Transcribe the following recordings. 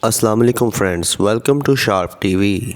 अस्सलाम वालेकुम friends, welcome to sharp TV.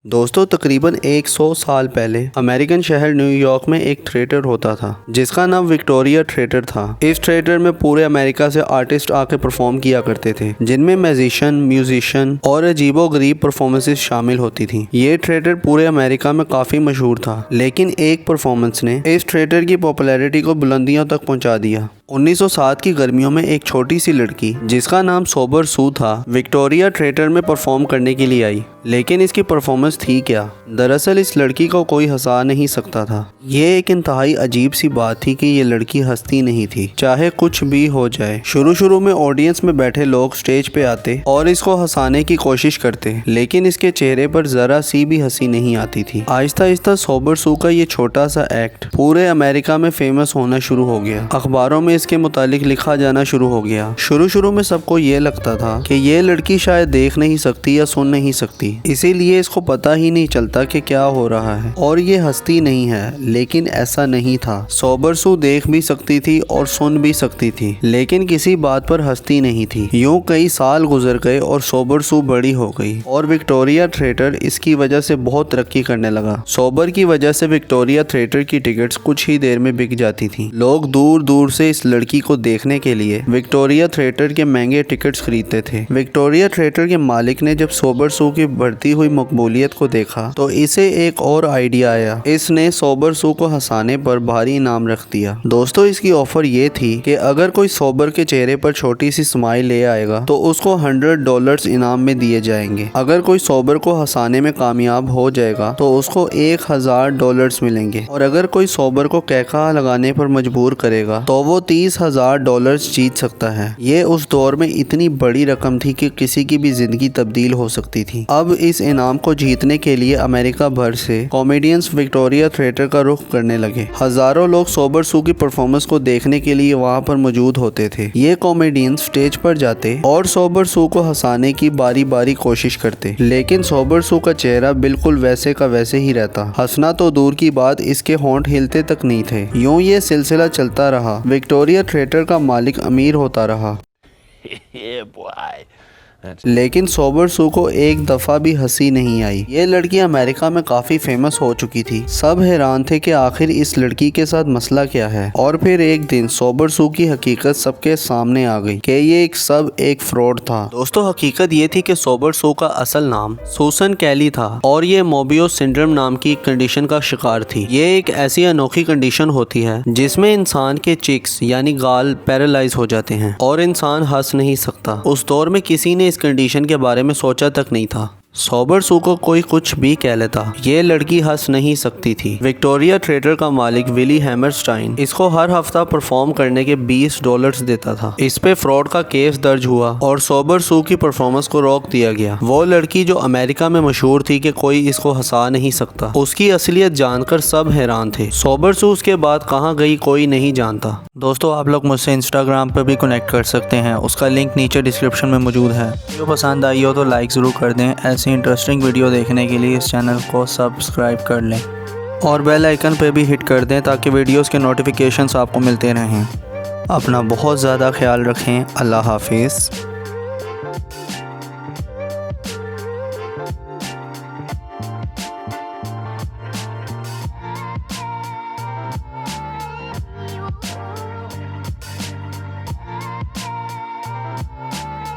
दोस्तों, तकरीबन 100 साल पहले अमेरिकन शहर न्यूयॉर्क में एक थिएटर होता था जिसका नाम विक्टोरिया थिएटर था। इस थिएटर में पूरे अमेरिका से आर्टिस्ट आके परफॉर्म किया करते थे, जिनमें मैजिशियन, म्यूजिशियन और अजीबोगरीब परफॉर्मेंसेस शामिल होती थी। ये थिएटर पूरे अमेरिका में काफ़ी मशहूर था, लेकिन एक परफॉर्मेंस ने इस थिएटर की पॉपुलैरिटी को बुलंदियों तक पहुंचा दिया। 1907 की गर्मियों में एक छोटी सी लड़की जिसका नाम सोबर सू था, विक्टोरिया थिएटर में परफॉर्म करने के लिए आई। लेकिन इसकी परफॉर्मेंस थी क्या? दरअसल इस लड़की को कोई हंसा नहीं सकता था। ये एक इंतहाई अजीब सी बात थी कि ये लड़की हंसती नहीं थी, चाहे कुछ भी हो जाए। शुरू में ऑडियंस में बैठे लोग स्टेज पे आते और इसको हंसाने की कोशिश करते, लेकिन इसके चेहरे पर जरा सी भी हंसी नहीं आती थी। आहिस्ता आहिस्ता सोबर सू का ये छोटा सा एक्ट पूरे अमेरिका में फेमस होना शुरू हो गया। अखबारों में इसके मुतालिक लिखा जाना शुरू हो गया। शुरू में सबको ये लगता था कि ये लड़की शायद देख नहीं सकती या सुन नहीं सकती, इसीलिए इसको पता ही नहीं चलता कि क्या हो रहा है और ये हंसती नहीं है। लेकिन ऐसा नहीं था। सोबर सू देख भी सकती थी और सुन भी सकती थी, लेकिन किसी बात पर हंसती नहीं थी। यूं कई साल गुजर गए और सोबर सू बड़ी हो गई और विक्टोरिया थिएटर इसकी वजह से बहुत तरक्की करने लगा। सोबर की वजह से विक्टोरिया थिएटर की टिकट्स कुछ ही देर में बिक जाती थी। लोग दूर दूर से इस लड़की को देखने के लिए विक्टोरिया थिएटर के महंगे टिकट्स खरीदते थे। विक्टोरिया थिएटर के मालिक ने जब सोबर सू की बढ़ती हुई मकबूलियत को देखा तो इसे एक और आइडिया आया। इसने सोबर सू को हंसाने पर भारी इनाम रख दिया। दोस्तों, इसकी ऑफर ये थी कि अगर कोई सोबर के चेहरे पर छोटी सी स्माइल ले आएगा तो उसको $100 इनाम में दिए जाएंगे। अगर कोई सोबर को हंसाने में कामयाब हो जाएगा तो उसको $1000 मिलेंगे, और अगर कोई सोबर को कैका लगाने पर मजबूर करेगा तो वो $30,000 जीत सकता है। ये उस दौर में इतनी बड़ी रकम थी कि किसी की भी जिंदगी तब्दील हो सकती थी। अब इस इनाम को जीतने के लिए अमेरिका भर से कॉमेडियंस विक्टोरिया थिएटर का रुख करने लगे। हजारों लोग सोबर सू की परफॉर्मेंस को देखने के लिए वहां पर मौजूद होते थे। ये कॉमेडियंस स्टेज पर जाते और सोबर सू को हंसाने की बारी बारी कोशिश करते, लेकिन सोबर सू का चेहरा बिल्कुल वैसे का वैसे ही रहता। हंसना तो दूर की बात, इसके होंठ हिलते तक नहीं थे। यूं ये सिलसिला चलता रहा। विक्टोरिया थिएटर का मालिक अमीर होता रहा लेकिन सोबर सू को एक दफा भी हंसी नहीं आई। ये लड़की अमेरिका में काफी फेमस हो चुकी थी। सब हैरान थे कि आखिर इस लड़की के साथ मसला क्या है। और फिर एक दिन सोबर सू की हकीकत सबके सामने आ गई कि ये सब एक फ्रॉड था। दोस्तों, हकीकत ये थी कि सोबर सू का असल नाम सुसन कैली था और ये मोबियस सिंड्रोम नाम की कंडीशन का शिकार थी। ये एक ऐसी अनोखी कंडीशन होती है जिसमें इंसान के चिक्स यानी गाल पैरालाइज हो जाते हैं और इंसान हंस नहीं सकता। उस दौर में किसी ने इस कंडीशन के बारे में सोचा तक नहीं था। सोबर सू को कोई कुछ भी कह लेता, ये लड़की हंस नहीं सकती थी। विक्टोरिया थिएटर का मालिक विली हैमरस्टाइन इसको हर हफ्ता परफॉर्म करने के $20 देता था। इस पे फ्रॉड का केस दर्ज हुआ और सोबर सू की परफॉर्मेंस को रोक दिया गया। वो लड़की जो अमेरिका में मशहूर थी कि कोई इसको हंसा नहीं सकता, उसकी असलियत जानकर सब हैरान थे। सोबर सू उसके बाद कहाँ गई कोई नहीं जानता। दोस्तों, आप लोग मुझसे इंस्टाग्राम पर भी कनेक्ट कर सकते हैं, उसका लिंक नीचे डिस्क्रिप्शन में मौजूद है। वीडियो पसंद आई हो तो लाइक ज़रूर कर दें। ऐसे इंटरेस्टिंग वीडियो देखने के लिए इस चैनल को सब्सक्राइब कर लें और बेल आइकन पे भी हिट कर दें ताकि वीडियोस के नोटिफिकेशंस आपको मिलते रहें। अपना बहुत ज़्यादा ख्याल रखें। अल्लाह हाफिज़।